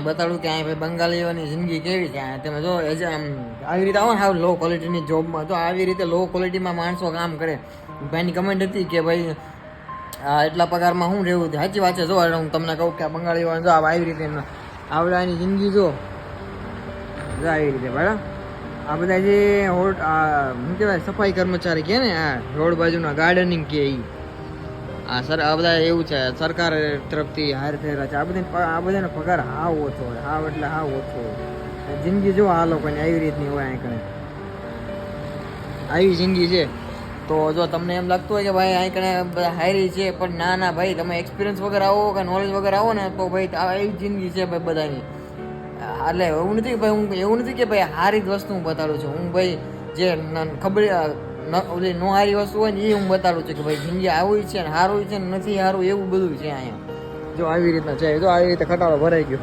બતાડું કે ભાઈ બંગાળીઓની જિંદગી કેવી છે. તમે જો આમ આવી રીતે આવો ને હાવ લો ક્વોલિટીની જોબમાં, તો આવી રીતે લો ક્વોલિટીમાં માણસો કામ કરે. ભાઈની કમેન્ટ હતી કે ભાઈ એટલા પગારમાં શું રહેવું છે. સાચી વાત છે. જો હું તમને કહું કે બંગાળીઓ જો આવી રીતે આવડાની જિંદગી જો આવી રીતે બરાબર. આ બધા જે શું કહેવાય સફાઈ કર્મચારી કે ને આ રોડ બાજુના ગાર્ડનિંગ કે આ બધા એવું છે સરકાર તરફથી હાયર થયેલા છે. આ બધાનો પગાર હાવ ઓછો હોય, હાવ એટલે હાવ ઓછો હોય. જિંદગી જો આ લોકોની આવી રીતની હોય. અહીં આવી જિંદગી છે. તો જો તમને એમ લાગતું હોય કે ભાઈ અહીં કણે બધા હાયરી છે, પણ ના ભાઈ, તમે એક્સપિરિયન્સ વગર આવો કે નોલેજ વગર આવો ને તો ભાઈ એવી જિંદગી છે ભાઈ બધાની. એટલે એવું નથી કે ભાઈ હું એવું નથી કે ભાઈ સારી જ વસ્તુ હું બતાડું છું. હું ભાઈ જે ખબર ઓલી નો સારી વસ્તુ હોય ને એ હું બતાડું છું કે ભાઈ જિંદગી આવી છે ને સારું છે ને નથી સારું એવું બધું છે અહીંયા. જો આવી રીતના છે, જો આવી રીતે ખટારો ભરાઈ ગયો.